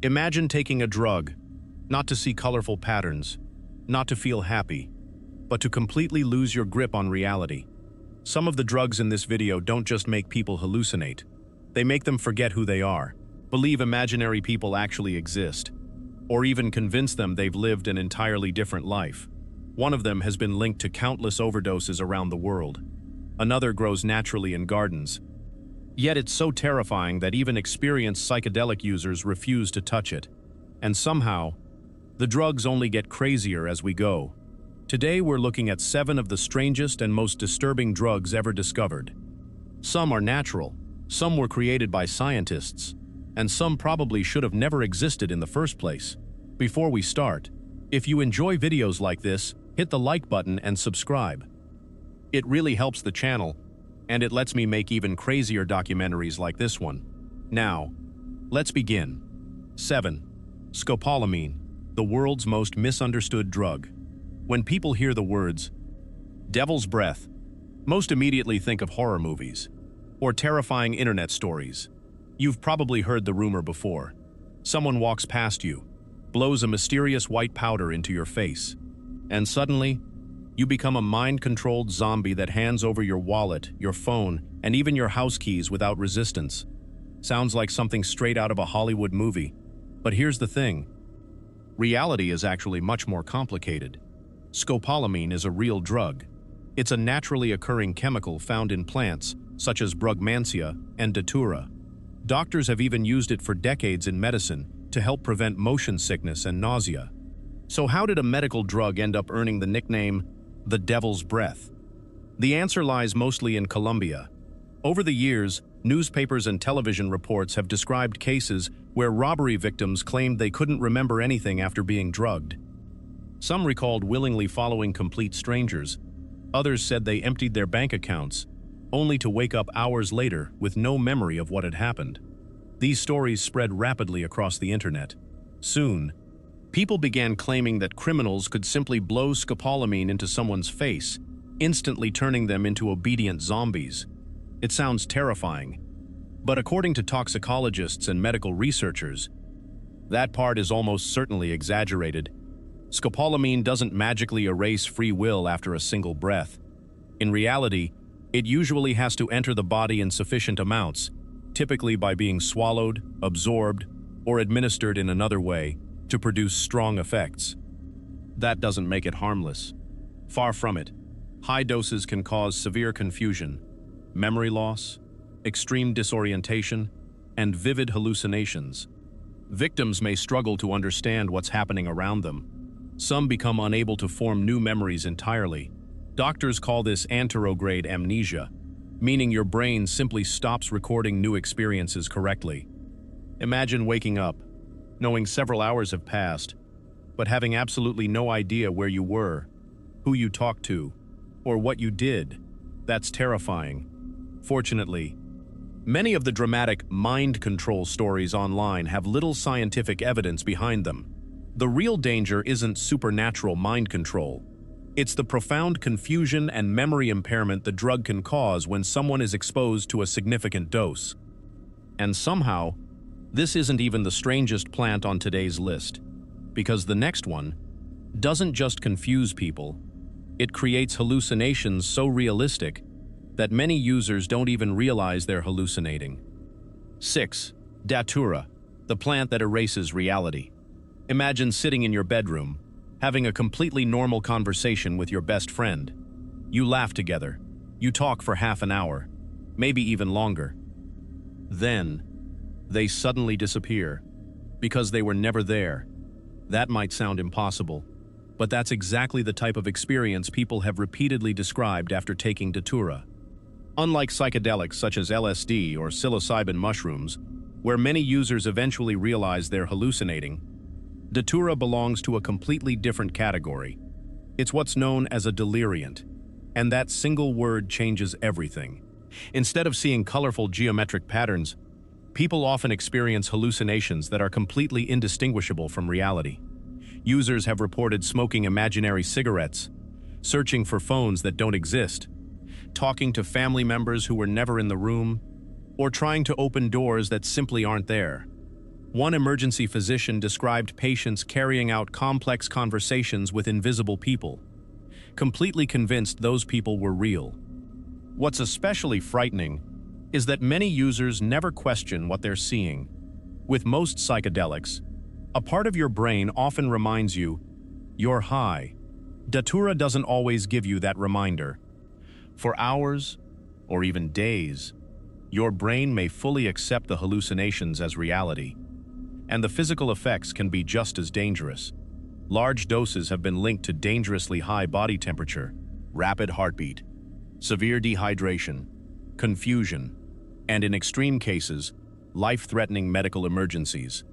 Imagine taking a drug, not to see colorful patterns, not to feel happy, but to completely lose your grip on reality. Some of the drugs in this video don't just make people hallucinate. They make them forget who they are, believe imaginary people actually exist, or even convince them they've lived an entirely different life. One of them has been linked to countless overdoses around the world. Another grows naturally in gardens. Yet it's so terrifying that even experienced psychedelic users refuse to touch it. And somehow, the drugs only get crazier as we go. Today we're looking at 7 of the strangest and most disturbing drugs ever discovered. Some are natural, some were created by scientists, and some probably should have never existed in the first place. Before we start, if you enjoy videos like this, hit the like button and subscribe. It really helps the channel, and it lets me make even crazier documentaries like this one. Now, let's begin. 7. Scopolamine, the world's most misunderstood drug. When people hear the words, devil's breath, most immediately think of horror movies or terrifying internet stories. You've probably heard the rumor before. Someone walks past you, blows a mysterious white powder into your face, and suddenly, you become a mind-controlled zombie that hands over your wallet, your phone, and even your house keys without resistance. Sounds like something straight out of a Hollywood movie. But here's the thing. Reality is actually much more complicated. Scopolamine is a real drug. It's a naturally occurring chemical found in plants, such as Brugmansia and Datura. Doctors have even used it for decades in medicine to help prevent motion sickness and nausea. So how did a medical drug end up earning the nickname, the devil's breath? The answer lies mostly in Colombia. Over the years, newspapers and television reports have described cases where robbery victims claimed they couldn't remember anything after being drugged. Some recalled willingly following complete strangers. Others said they emptied their bank accounts, only to wake up hours later with no memory of what had happened. These stories spread rapidly across the internet. Soon, people began claiming that criminals could simply blow scopolamine into someone's face, instantly turning them into obedient zombies. It sounds terrifying, but according to toxicologists and medical researchers, that part is almost certainly exaggerated. Scopolamine doesn't magically erase free will after a single breath. In reality, it usually has to enter the body in sufficient amounts, typically by being swallowed, absorbed, or administered in another way, to produce strong effects. That doesn't make it harmless. Far from it. High doses can cause severe confusion, memory loss, extreme disorientation, and vivid hallucinations. Victims may struggle to understand what's happening around them. Some become unable to form new memories entirely. Doctors call this anterograde amnesia, meaning your brain simply stops recording new experiences correctly. Imagine waking up, knowing several hours have passed, but having absolutely no idea where you were, who you talked to, or what you did. That's terrifying. Fortunately, many of the dramatic mind control stories online have little scientific evidence behind them. The real danger isn't supernatural mind control. It's the profound confusion and memory impairment the drug can cause when someone is exposed to a significant dose. And somehow, this isn't even the strangest plant on today's list, because the next one doesn't just confuse people, it creates hallucinations so realistic that many users don't even realize they're hallucinating. 6. Datura, the plant that erases reality. Imagine sitting in your bedroom, having a completely normal conversation with your best friend. You laugh together, you talk for half an hour, maybe even longer. Then, they suddenly disappear, because they were never there. That might sound impossible, but that's exactly the type of experience people have repeatedly described after taking Datura. Unlike psychedelics such as LSD or psilocybin mushrooms, where many users eventually realize they're hallucinating, Datura belongs to a completely different category. It's what's known as a deliriant, and that single word changes everything. Instead of seeing colorful geometric patterns, people often experience hallucinations that are completely indistinguishable from reality. Users have reported smoking imaginary cigarettes, searching for phones that don't exist, talking to family members who were never in the room, or trying to open doors that simply aren't there. One emergency physician described patients carrying out complex conversations with invisible people, completely convinced those people were real. What's especially frightening is that many users never question what they're seeing. With most psychedelics, a part of your brain often reminds you, you're high. Datura doesn't always give you that reminder. For hours, or even days, your brain may fully accept the hallucinations as reality, and the physical effects can be just as dangerous. Large doses have been linked to dangerously high body temperature, rapid heartbeat, severe dehydration, confusion, and in extreme cases, life-threatening medical emergencies.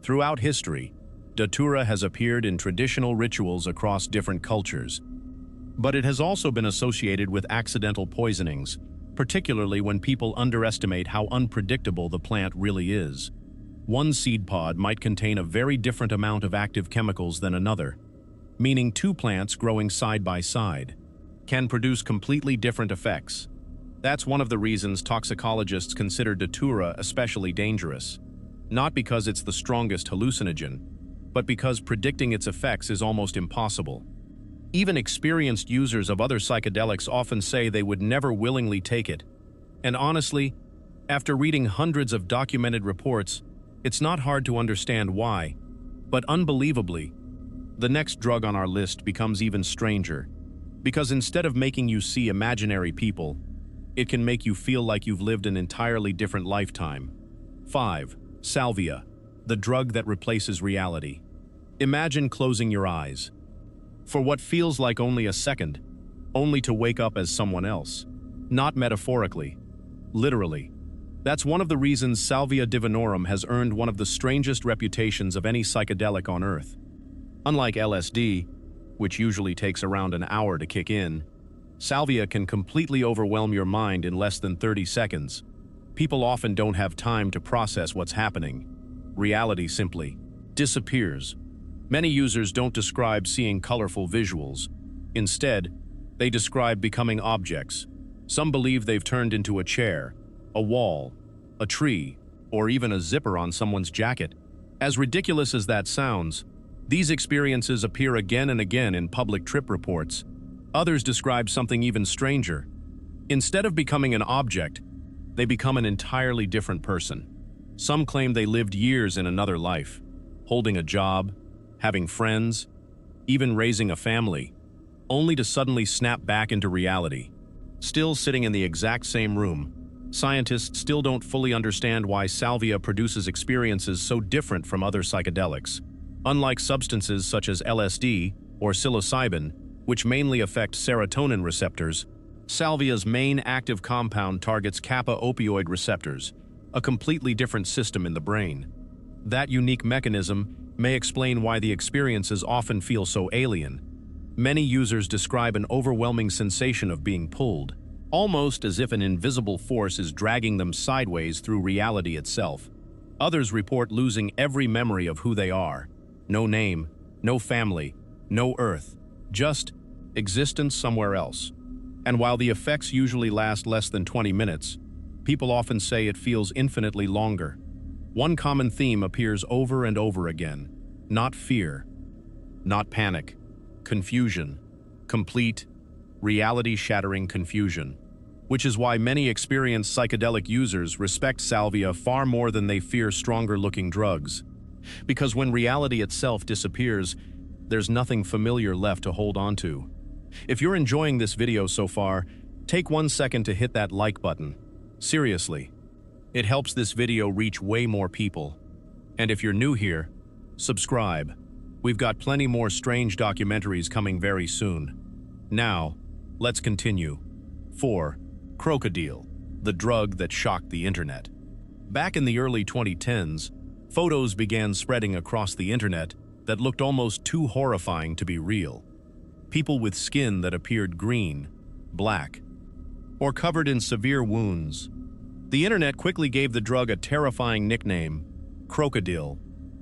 Throughout history, Datura has appeared in traditional rituals across different cultures, but it has also been associated with accidental poisonings, particularly when people underestimate how unpredictable the plant really is. One seed pod might contain a very different amount of active chemicals than another, meaning two plants growing side by side can produce completely different effects. That's one of the reasons toxicologists consider Datura especially dangerous, not because it's the strongest hallucinogen, but because predicting its effects is almost impossible. Even experienced users of other psychedelics often say they would never willingly take it. And honestly, after reading hundreds of documented reports, it's not hard to understand why. But unbelievably, the next drug on our list becomes even stranger, because instead of making you see imaginary people, it can make you feel like you've lived an entirely different lifetime. 5. Salvia, the drug that replaces reality. Imagine closing your eyes for what feels like only a second, only to wake up as someone else. Not metaphorically, literally. That's one of the reasons Salvia divinorum has earned one of the strangest reputations of any psychedelic on Earth. Unlike LSD, which usually takes around an hour to kick in, Salvia can completely overwhelm your mind in less than 30 seconds. People often don't have time to process what's happening. Reality simply disappears. Many users don't describe seeing colorful visuals. Instead, they describe becoming objects. Some believe they've turned into a chair, a wall, a tree, or even a zipper on someone's jacket. As ridiculous as that sounds, these experiences appear again and again in public trip reports. Others describe something even stranger. Instead of becoming an object, they become an entirely different person. Some claim they lived years in another life, holding a job, having friends, even raising a family, only to suddenly snap back into reality. Still sitting in the exact same room, scientists still don't fully understand why salvia produces experiences so different from other psychedelics. Unlike substances such as LSD or psilocybin, which mainly affect serotonin receptors, salvia's main active compound targets kappa opioid receptors, a completely different system in the brain. That unique mechanism may explain why the experiences often feel so alien. Many users describe an overwhelming sensation of being pulled, almost as if an invisible force is dragging them sideways through reality itself. Others report losing every memory of who they are. No name, no family, no Earth, just existence somewhere else. And while the effects usually last less than 20 minutes, people often say it feels infinitely longer. One common theme appears over and over again: not fear, not panic, confusion, complete, reality-shattering confusion, which is why many experienced psychedelic users respect salvia far more than they fear stronger-looking drugs. Because when reality itself disappears, there's nothing familiar left to hold on to. If you're enjoying this video so far, take 1 second to hit that like button. Seriously, it helps this video reach way more people. And if you're new here, subscribe. We've got plenty more strange documentaries coming very soon. Now, let's continue. 4. Krokodil, the drug that shocked the internet. Back in the early 2010s, photos began spreading across the internet that looked almost too horrifying to be real. People with skin that appeared green, black, or covered in severe wounds. The internet quickly gave the drug a terrifying nickname, Krokodil,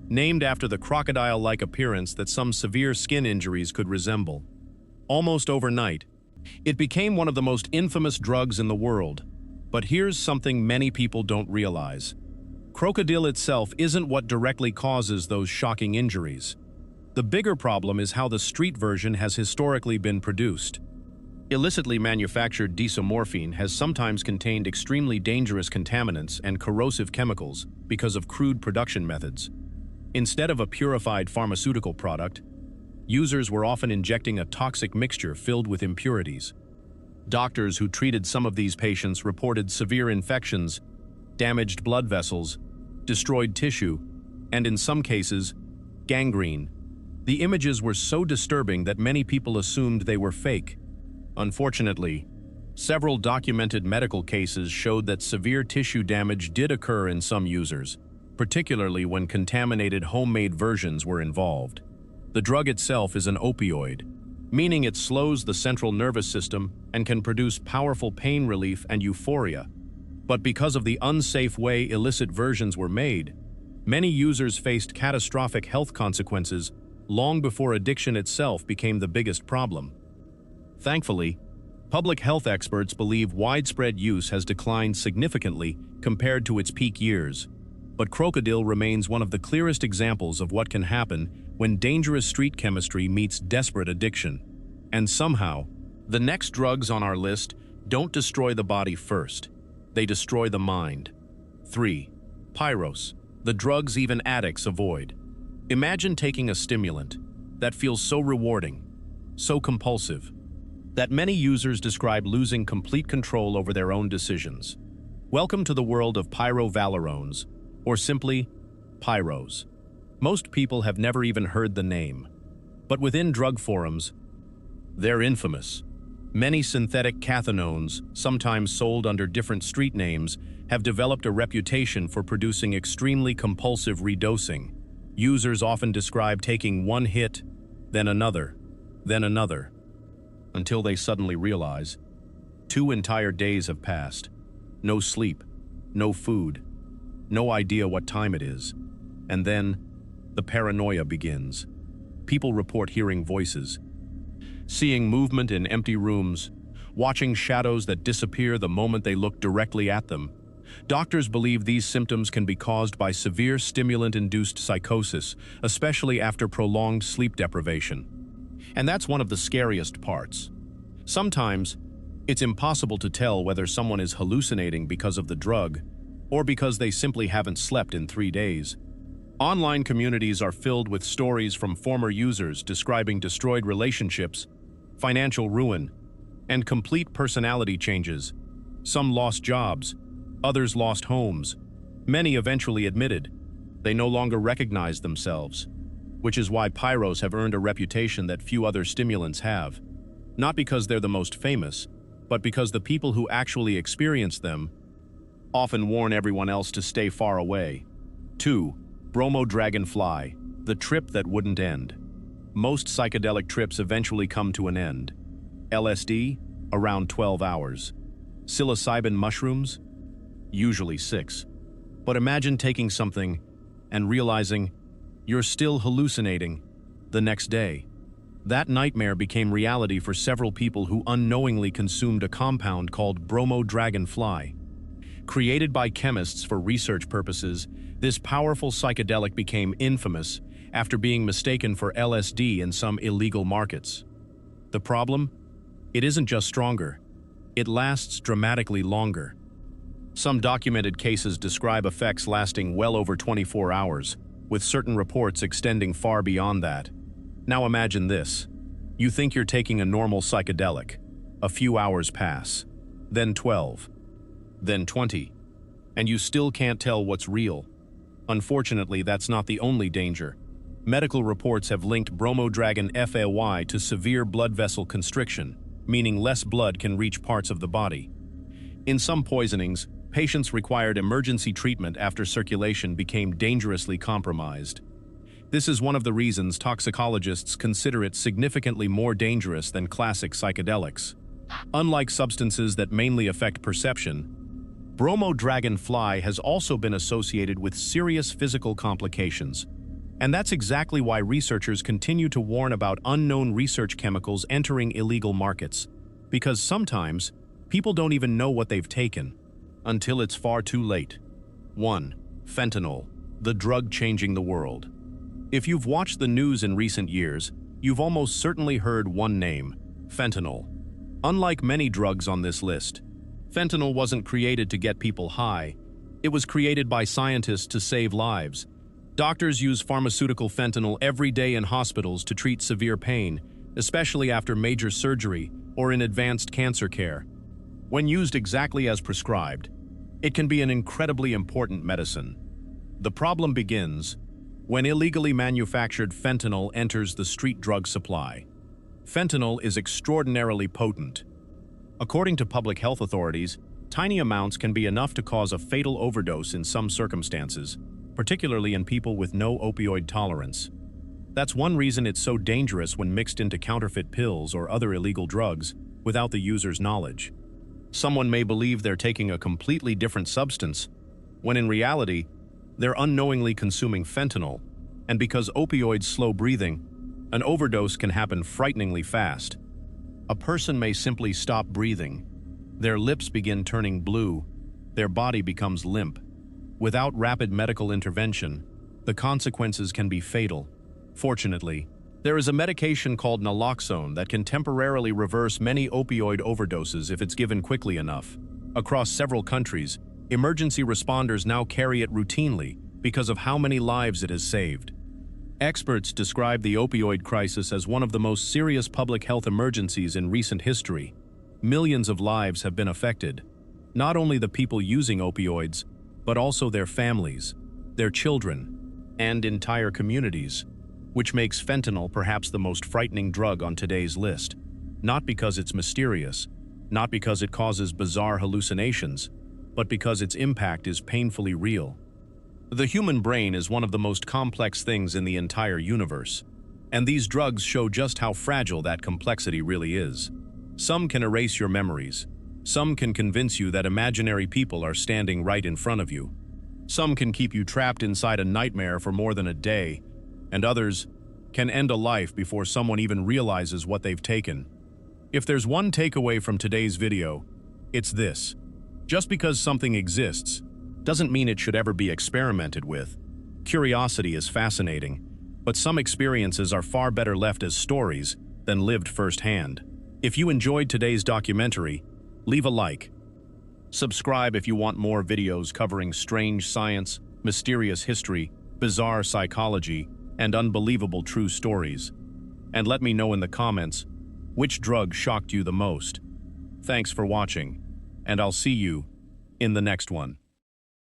named after the crocodile-like appearance that some severe skin injuries could resemble. Almost overnight, it became one of the most infamous drugs in the world. But here's something many people don't realize. Krokodil itself isn't what directly causes those shocking injuries. The bigger problem is how the street version has historically been produced. Illicitly manufactured desomorphine has sometimes contained extremely dangerous contaminants and corrosive chemicals because of crude production methods. Instead of a purified pharmaceutical product, users were often injecting a toxic mixture filled with impurities. Doctors who treated some of these patients reported severe infections, damaged blood vessels, destroyed tissue, and in some cases, gangrene. The images were so disturbing that many people assumed they were fake. Unfortunately, several documented medical cases showed that severe tissue damage did occur in some users, particularly when contaminated homemade versions were involved. The drug itself is an opioid, meaning it slows the central nervous system and can produce powerful pain relief and euphoria. But because of the unsafe way illicit versions were made, many users faced catastrophic health consequences long before addiction itself became the biggest problem. Thankfully, public health experts believe widespread use has declined significantly compared to its peak years. But Krokodil remains one of the clearest examples of what can happen when dangerous street chemistry meets desperate addiction. And somehow, the next drugs on our list don't destroy the body first. They destroy the mind. 3. Pyros, the drugs even addicts avoid. Imagine taking a stimulant that feels so rewarding, so compulsive, that many users describe losing complete control over their own decisions. Welcome to the world of pyrovalerones, or simply, Pyros. Most people have never even heard the name. But within drug forums, they're infamous. Many synthetic cathinones, sometimes sold under different street names, have developed a reputation for producing extremely compulsive redosing. Users often describe taking one hit, then another, until they suddenly realize 2 entire days have passed. No sleep, no food, no idea what time it is. And then, the paranoia begins. People report hearing voices, seeing movement in empty rooms, watching shadows that disappear the moment they look directly at them. Doctors believe these symptoms can be caused by severe stimulant-induced psychosis, especially after prolonged sleep deprivation. And that's one of the scariest parts. Sometimes, it's impossible to tell whether someone is hallucinating because of the drug or because they simply haven't slept in 3 days. Online communities are filled with stories from former users describing destroyed relationships, financial ruin, and complete personality changes. Some lost jobs, others lost homes. Many eventually admitted they no longer recognized themselves, which is why Pyros have earned a reputation that few other stimulants have. Not because they're the most famous, but because the people who actually experience them often warn everyone else to stay far away. 2. Bromo-DragonFLY, the trip that wouldn't end. Most psychedelic trips eventually come to an end. LSD, around 12 hours. Psilocybin mushrooms, usually 6. But imagine taking something and realizing you're still hallucinating the next day. That nightmare became reality for several people who unknowingly consumed a compound called Bromo-DragonFLY. Created by chemists for research purposes, this powerful psychedelic became infamous after being mistaken for LSD in some illegal markets. The problem? It isn't just stronger. It lasts dramatically longer. Some documented cases describe effects lasting well over 24 hours, with certain reports extending far beyond that. Now imagine this. You think you're taking a normal psychedelic. A few hours pass. Then 12. Then 20. And you still can't tell what's real. Unfortunately, that's not the only danger. Medical reports have linked Bromo-DragonFLY to severe blood vessel constriction, meaning less blood can reach parts of the body. In some poisonings, patients required emergency treatment after circulation became dangerously compromised. This is one of the reasons toxicologists consider it significantly more dangerous than classic psychedelics. Unlike substances that mainly affect perception, Bromo-DragonFLY has also been associated with serious physical complications. And that's exactly why researchers continue to warn about unknown research chemicals entering illegal markets. Because sometimes, people don't even know what they've taken until it's far too late. 1. Fentanyl, the drug changing the world. If you've watched the news in recent years, you've almost certainly heard one name: fentanyl. Unlike many drugs on this list, fentanyl wasn't created to get people high. It was created by scientists to save lives. Doctors use pharmaceutical fentanyl every day in hospitals to treat severe pain, especially after major surgery or in advanced cancer care. When used exactly as prescribed, it can be an incredibly important medicine. The problem begins when illegally manufactured fentanyl enters the street drug supply. Fentanyl is extraordinarily potent. According to public health authorities, tiny amounts can be enough to cause a fatal overdose in some circumstances, particularly in people with no opioid tolerance. That's one reason it's so dangerous when mixed into counterfeit pills or other illegal drugs without the user's knowledge. Someone may believe they're taking a completely different substance, when in reality, they're unknowingly consuming fentanyl, and because opioids slow breathing, an overdose can happen frighteningly fast. A person may simply stop breathing. Their lips begin turning blue. Their body becomes limp. Without rapid medical intervention, the consequences can be fatal. Fortunately, there is a medication called naloxone that can temporarily reverse many opioid overdoses if it's given quickly enough. Across several countries, emergency responders now carry it routinely because of how many lives it has saved. Experts describe the opioid crisis as one of the most serious public health emergencies in recent history. Millions of lives have been affected. Not only the people using opioids, but also their families, their children, and entire communities, which makes fentanyl perhaps the most frightening drug on today's list. Not because it's mysterious, not because it causes bizarre hallucinations, but because its impact is painfully real. The human brain is one of the most complex things in the entire universe, and these drugs show just how fragile that complexity really is. Some can erase your memories. Some can convince you that imaginary people are standing right in front of you. Some can keep you trapped inside a nightmare for more than a day, and others can end a life before someone even realizes what they've taken. If there's one takeaway from today's video, it's this: just because something exists doesn't mean it should ever be experimented with. Curiosity is fascinating, but some experiences are far better left as stories than lived firsthand. If you enjoyed today's documentary, leave a like. Subscribe if you want more videos covering strange science, mysterious history, bizarre psychology, and unbelievable true stories. And let me know in the comments which drug shocked you the most. Thanks for watching, and I'll see you in the next one.